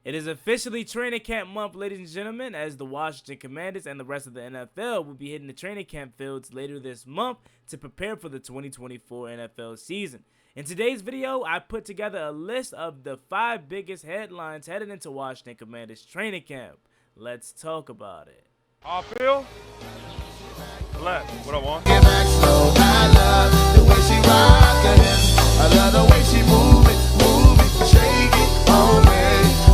It is officially training camp month, ladies and gentlemen, as the Washington Commanders and the rest of the NFL will be hitting the training camp fields later this month to prepare for the 2024 NFL season. In today's video, I put together a list of the 5 biggest headlines headed into Washington Commanders training camp. Let's talk about it. Off field, left. What I want? Get back slow. I love the way she rock it. I love the way she move it, shake it on me.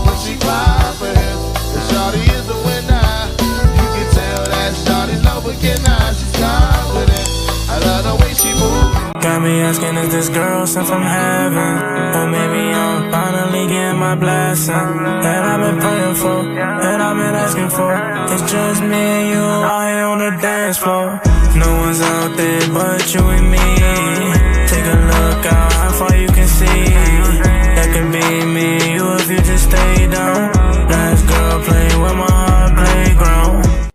When she cry for him, the shawty is the winner. You can tell that shawty's no beginner. She's confident. I love the way she move it. Got me asking, is this girl sent from heaven? Or maybe I'm finally getting my blessing that I've been praying for, that I've been asking for. It's just me and you out here on the dance floor. No one's out there but you and me. Take a look out how far you can see. That could be me and you if you just stay down. Last girl playing with my heart playground.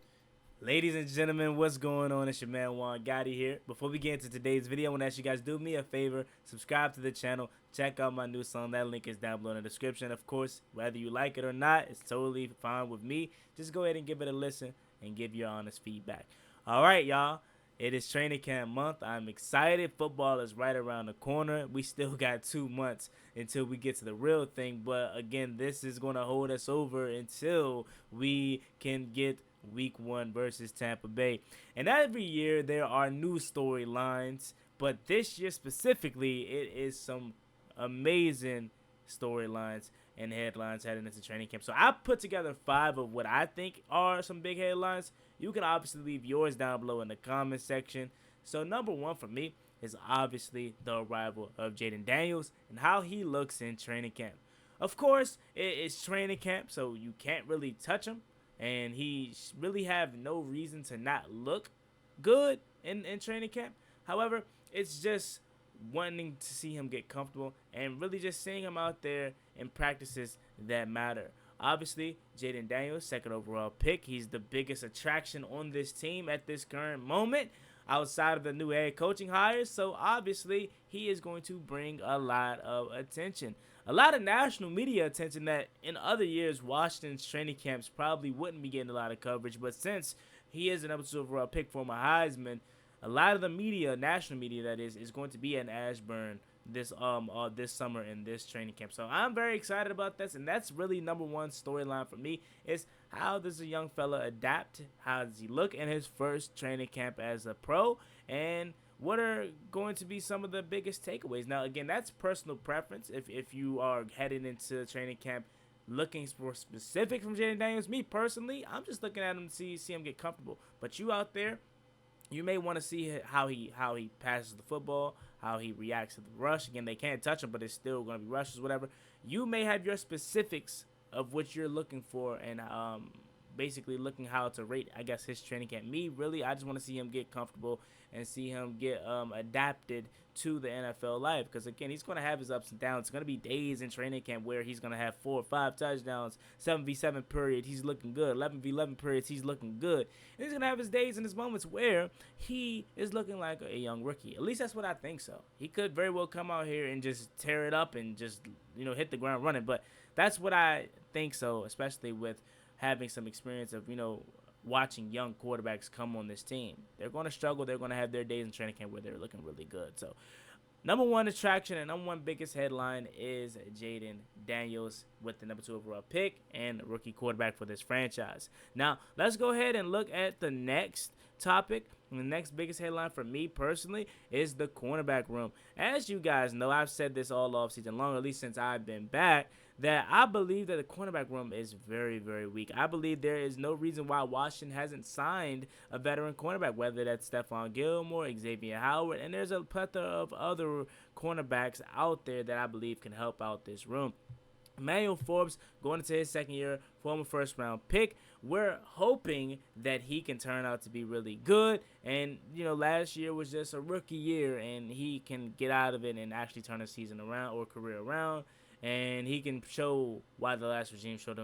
Ladies and gentlemen, what's going on? It's your man Gotti here. Before we get into today's video, I want to ask you guys, do me a favor, subscribe to the channel, check out my new song. That link is down below in the description. Of course, whether you like it or not, it's totally fine with me. Just go ahead and give it a listen and give your honest feedback. All right, y'all. It is training camp month. I'm excited. Football is right around the corner. We still got 2 months until we get to the real thing. But again, this is going to hold us over until we can get Week 1 versus Tampa Bay. And every year there are new storylines, but this year specifically, it is some amazing storylines and headlines heading into training camp. So I put together 5 of what I think are some big headlines. You can obviously leave yours down below in the comment section. So number 1 for me is obviously the arrival of Jaden Daniels and how he looks in training camp. Of course, it's training camp, so you can't really touch him. And he really have no reason to not look good in training camp. However, it's just wanting to see him get comfortable and really just seeing him out there in practices that matter. Obviously, Jaden Daniels, 2nd overall pick. He's the biggest attraction on this team at this current moment outside of the new head coaching hires. So obviously, he is going to bring a lot of attention. A lot of national media attention that in other years, Washington's training camps probably wouldn't be getting a lot of coverage. But since he is an number 2 overall pick for my Heisman, a lot of the media, national media that is going to be in Ashburn this summer in this training camp. So I'm very excited about this, and that's really number 1 storyline for me is how does a young fella adapt? How does he look in his first training camp as a pro? And what are going to be some of the biggest takeaways? Now, again, that's personal preference. If you are heading into training camp looking for specific from Jaden Daniels, me personally, I'm just looking at him to see him get comfortable. But you out there, you may want to see how he passes the football, how he reacts to the rush. Again, they can't touch him, but it's still going to be rushes, whatever. You may have your specifics of what you're looking for and basically looking how to rate, I guess, his training camp. Me, really, I just want to see him get comfortable and see him get adapted to the NFL life. Because, again, he's going to have his ups and downs. It's going to be days in training camp where he's going to have 4 or 5 touchdowns, 7v7 period, he's looking good, 11v11 periods, he's looking good. And he's going to have his days and his moments where he is looking like a young rookie. At least that's what I think so. He could very well come out here and just tear it up and just, hit the ground running. But that's what I think so, especially with having some experience of, watching young quarterbacks come on this team. They're going to struggle. They're going to have their days in training camp where they're looking really good. So, number 1 attraction and number 1 biggest headline is Jaden Daniels with the number 2 overall pick and rookie quarterback for this franchise. Now, let's go ahead and look at the next topic. And the next biggest headline for me personally is the cornerback room. As you guys know, I've said this all offseason long, at least since I've been back, that I believe that the cornerback room is very, very weak. I believe there is no reason why Washington hasn't signed a veteran cornerback, whether that's Stephon Gilmore, Xavier Howard, and there's a plethora of other cornerbacks out there that I believe can help out this room. Emmanuel Forbes going into his 2nd year, former 1st-round pick. We're hoping that he can turn out to be really good. And, last year was just a rookie year, and he can get out of it and actually turn a season around or career around. And he can show why the last regime chose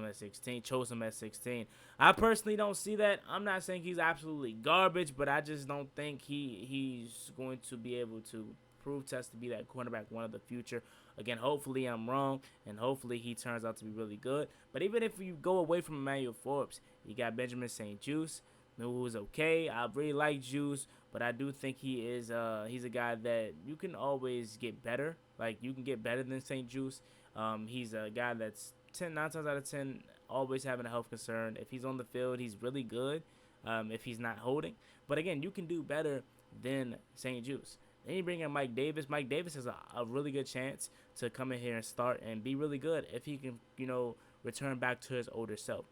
him at 16. I personally don't see that. I'm not saying he's absolutely garbage, but I just don't think he's going to be able to prove to us to be that cornerback one of the future. Again, hopefully I'm wrong, and hopefully he turns out to be really good. But even if you go away from Emmanuel Forbes, you got Benjamin St. Juice, who is okay. I really like Juice, but I do think he's a guy that you can always get better. Like, you can get better than St. Juice. He's a guy that's 9 times out of 10 always having a health concern. If he's on the field, he's really good. If he's not holding, but again, you can do better than St. Juice. Then you bring in Mike Davis. Mike Davis has a really good chance to come in here and start and be really good if he can, return back to his older self.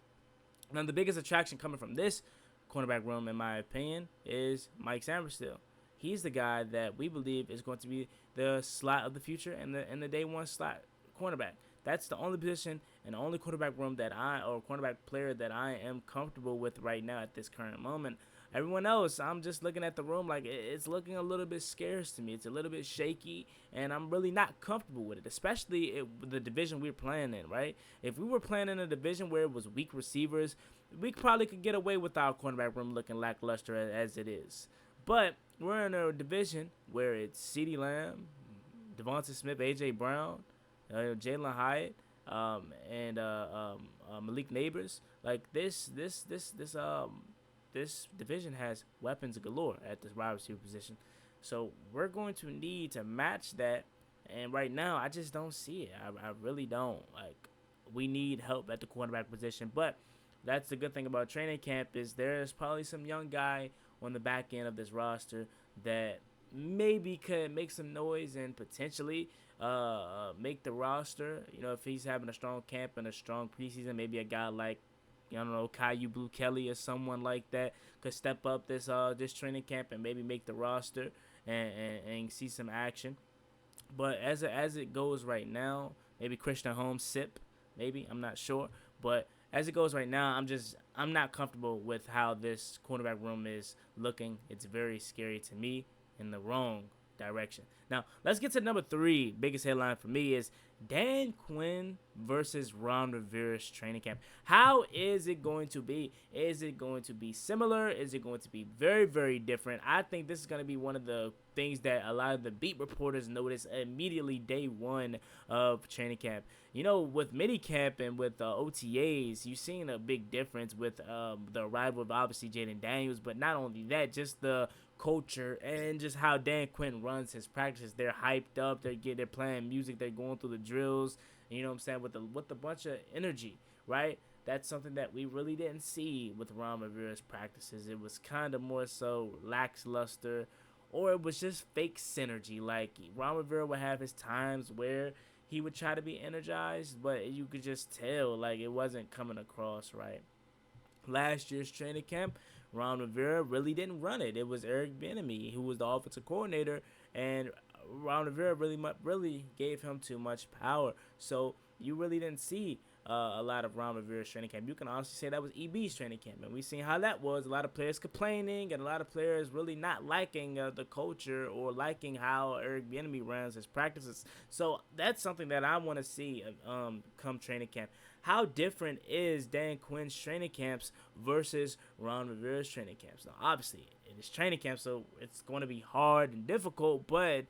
Now, the biggest attraction coming from this cornerback room, in my opinion, is Mike Sammerstill. He's the guy that we believe is going to be the slot of the future and the day one slot cornerback. That's the only position and the only quarterback room cornerback player that I am comfortable with right now at this current moment. Everyone else, I'm just looking at the room like it's looking a little bit scarce to me. It's a little bit shaky, and I'm really not comfortable with it, especially the division we're playing in, right? If we were playing in a division where it was weak receivers, we probably could get away with our cornerback room looking lackluster as it is. But we're in a division where it's CeeDee Lamb, Devonta Smith, A.J. Brown, Jalen Hyatt, and Malik Neighbors. Like this division has weapons galore at this wide receiver position. So we're going to need to match that. And right now, I just don't see it. I really don't. Like, we need help at the quarterback position. But that's the good thing about training camp is there's probably some young guy on the back end of this roster that maybe could make some noise and potentially make the roster. If he's having a strong camp and a strong preseason, maybe a guy like, Caillou Blue Kelly or someone like that could step up this training camp and maybe make the roster and see some action. But as it goes right now, maybe Christian Holmes sip, maybe, I'm not sure. But as it goes right now, I'm not comfortable with how this cornerback room is looking. It's very scary to me, in the wrong direction. Now, let's get to number 3. Biggest headline for me is Dan Quinn versus Ron Rivera's training camp. How is it going to be? Is it going to be similar? Is it going to be very, very different? I think this is going to be one of the things that a lot of the beat reporters notice immediately day one of training camp. With minicamp and with OTAs, you've seen a big difference with the arrival of obviously Jaden Daniels, but not only that, just the culture and just how Dan Quinn runs his practices. They're hyped up. They're playing music. They're going through the drills. You know what I'm saying? With a bunch of energy, right? That's something that we really didn't see with Ron Rivera's practices. It was kind of more so lackluster, or it was just fake synergy. Like, Ron Rivera would have his times where he would try to be energized, but you could just tell, like, it wasn't coming across right. Last year's training camp, Ron Rivera really didn't run it. It was Eric Bieniemy who was the offensive coordinator, and Ron Rivera really gave him too much power. So you really didn't see a lot of Ron Rivera's training camp. You can honestly say that was EB's training camp, and we've seen how that was. A lot of players complaining, and a lot of players really not liking the culture or liking how Eric Bieniemy runs his practices. So that's something that I want to see come training camp. How different is Dan Quinn's training camps versus Ron Rivera's training camps? Now, obviously, it is training camp, so it's going to be hard and difficult, but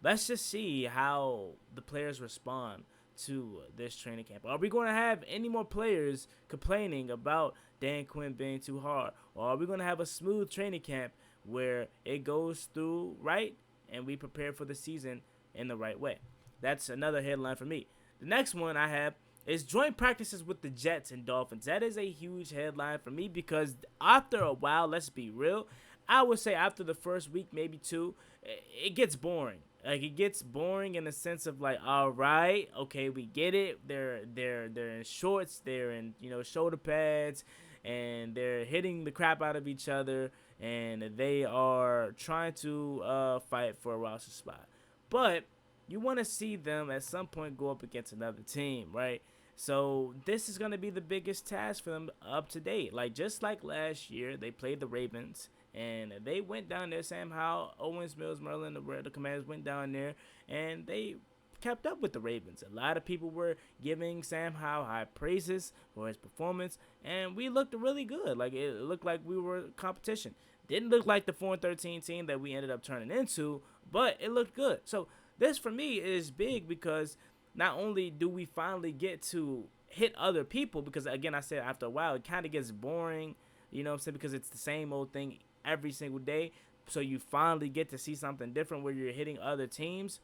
let's just see how the players respond to this training camp. Are we going to have any more players complaining about Dan Quinn being too hard? Or are we going to have a smooth training camp where it goes through right and we prepare for the season in the right way? That's another headline for me. The next one I have is joint practices with the Jets and Dolphins. That is a huge headline for me because after a while, let's be real, I would say after the first week, maybe 2, it gets boring. Like, it gets boring in the sense of like, all right, okay, we get it. They're in shorts, they're in shoulder pads, and they're hitting the crap out of each other, and they are trying to fight for a roster spot. But you want to see them at some point go up against another team, right? So this is going to be the biggest task for them up to date. Like, just like last year, they played the Ravens, and they went down there. Sam Howell, Owens, Mills, Merlin, the Commanders went down there, and they kept up with the Ravens. A lot of people were giving Sam Howell high praises for his performance, and we looked really good. Like, it looked like we were competition. Didn't look like the 4-13 team that we ended up turning into, but it looked good. So this for me is big because not only do we finally get to hit other people, because again I said after a while it kind of gets boring, you know what I'm saying, because it's the same old thing every single day. So you finally get to see something different where you're hitting other teams.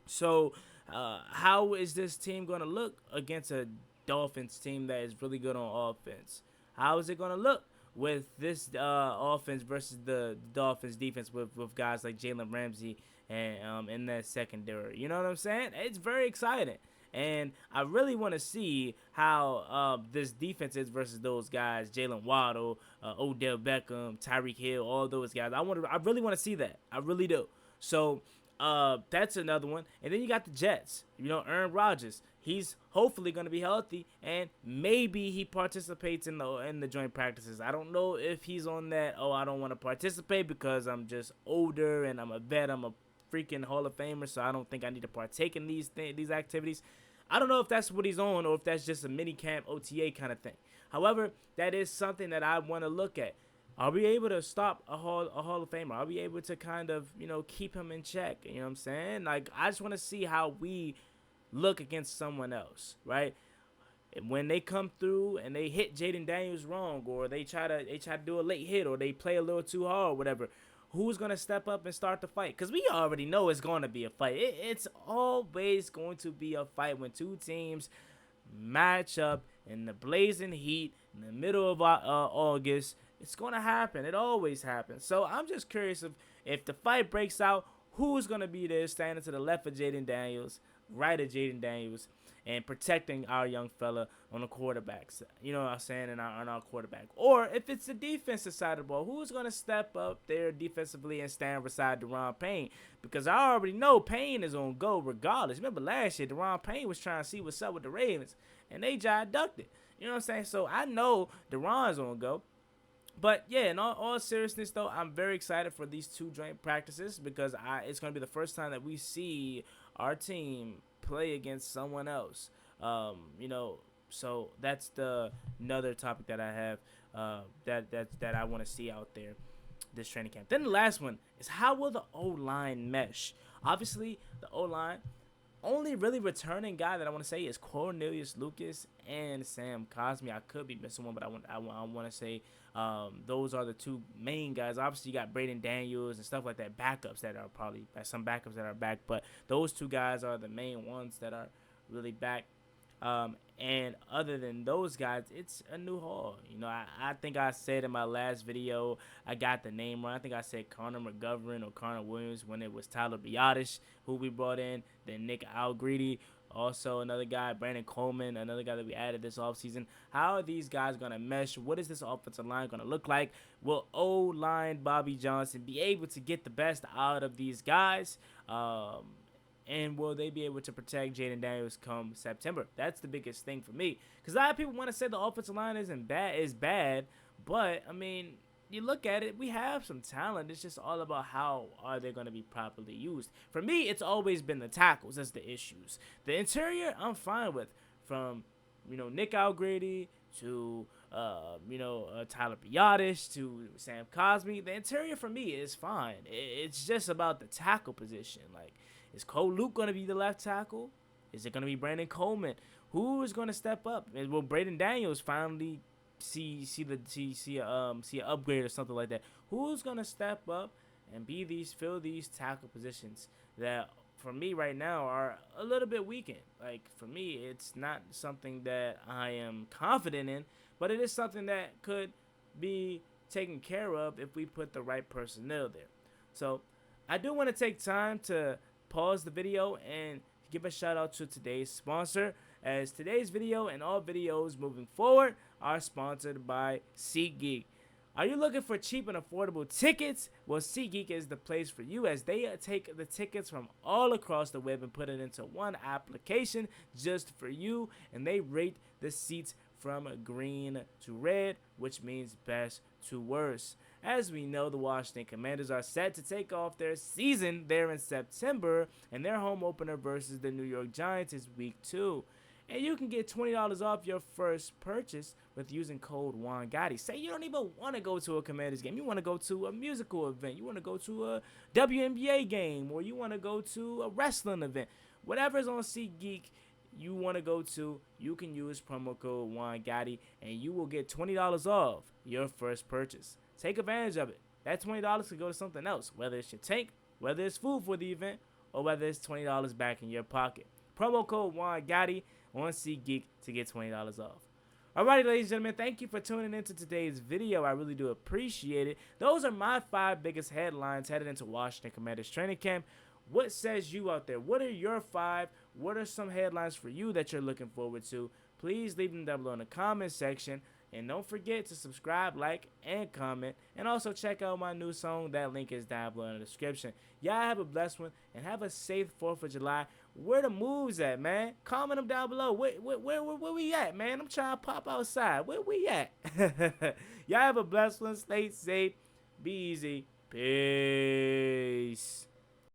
So how is this team going to look against a Dolphins team that is really good on offense? How is it going to look with this offense versus the Dolphins defense with guys like Jalen Ramsey and in that secondary? You know what I'm saying? It's very exciting. And I really want to see how this defense is versus those guys, Jalen Waddle, Odell Beckham, Tyreek Hill, all those guys. I really want to see that. I really do. So that's another one. And then you got the Jets. You know, Aaron Rodgers. He's hopefully going to be healthy, and maybe he participates in the joint practices. I don't know if he's on that, oh, I don't want to participate because I'm just older and I'm a vet. I'm a freaking Hall of Famer, so I don't think I need to partake in these activities. I don't know if that's what he's on or if that's just a mini camp OTA kind of thing. However, that is something that I want to look at. Are we able to stop a Hall of Famer? Are we able to kind of, you know, keep him in check? You know what I'm saying? Like, I just want to see how we look against someone else, right? And when they come through and they hit Jaden Daniels wrong, or they try to do a late hit, or they play a little too hard, or whatever, who's gonna step up and start the fight? Because we already know it's gonna be a fight. It's always going to be a fight when two teams match up in the blazing heat in the middle of August. It's gonna happen. It always happens. So I'm just curious if the fight breaks out, who's gonna be there standing to the left of Jaden Daniels, right of Jaden Daniels, and protecting our young fella on the quarterbacks. You know what I'm saying? On our quarterback. Or if it's the defensive side of the ball, who's gonna step up there defensively and stand beside Deron Payne? Because I already know Payne is on go regardless. Remember last year, Deron Payne was trying to see what's up with the Ravens, and they just ducked it. You know what I'm saying? So I know Deron's on go. But yeah, in all seriousness though, I'm very excited for these two joint practices because it's going to be the first time that we see our team play against someone else. You know, so that's another topic that I have that I want to see out there this training camp. Then the last one is, how will the O-line mesh? Obviously, the O-line, only really returning guy that I want to say is Cornelius Lucas and Sam Cosmi. I could be missing one, but I want to say those are the two main guys. Obviously, you got Braden Daniels and stuff like that, backups that are probably some backups that are back, but those two guys are the main ones that are really back. And other than those guys, it's a new haul. You know, I think I said in my last video, I got the name wrong. I think I said Connor McGovern or Connor Williams when it was Tyler Biotish who we brought in. Then Nick Algreedy, also another guy, Brandon Coleman, another guy that we added this offseason. How are these guys going to mesh? What is this offensive line going to look like? Will O-line Bobby Johnson be able to get the best out of these guys? And will they be able to protect Jaden Daniels come September? That's the biggest thing for me. Because a lot of people want to say the offensive line is bad. But, I mean, you look at it, we have some talent. It's just all about how are they going to be properly used. For me, it's always been the tackles that's the issues. The interior, I'm fine with. From, you know, Nick Algreedy to, Tyler Biotish to Sam Cosmi. The interior for me is fine. It's just about the tackle position. Like, is Cole Luke going to be the left tackle? Is it going to be Brandon Coleman? Who is going to step up? And will Braden Daniels finally see an upgrade or something like that? Who's going to step up and fill these tackle positions that for me right now are a little bit weakened? Like, for me, it's not something that I am confident in, but it is something that could be taken care of if we put the right personnel there. So I do want to take time to pause the video and give a shout out to today's sponsor, as today's video and all videos moving forward are sponsored by SeatGeek. Are you looking for cheap and affordable tickets? Well, SeatGeek is the place for you, as they take the tickets from all across the web and put it into one application just for you, and they rate the seats from green to red, which means best to worst. As we know, the Washington Commanders are set to take off their season there in September, and their home opener versus the New York Giants is week 2. and you can get $20 off your first purchase with using code Juan Gotti. Say you don't even want to go to a Commanders game. You want to go to a musical event. You want to go to a WNBA game, or you want to go to a wrestling event. Whatever's on SeatGeek you want to go to, you can use promo code Juan Gotti, and you will get $20 off your first purchase. Take advantage of it. That $20 could go to something else, whether it's your tank, whether it's food for the event, or whether it's $20 back in your pocket. Promo code Juan Gotti on SeatGeek to get $20 off. Alrighty, ladies and gentlemen, thank you for tuning into today's video. I really do appreciate it. Those are my 5 biggest headlines headed into Washington Commanders training camp. What says you out there? What are your 5? What are some headlines for you that you're looking forward to? Please leave them down below in the comment section. And don't forget to subscribe, like, and comment. And also check out my new song. That link is down below in the description. Y'all have a blessed one and have a safe 4th of July. Where the moves at, man? Comment them down below. Where we at, man? I'm trying to pop outside. Where we at? Y'all have a blessed one. Stay safe. Be easy. Peace.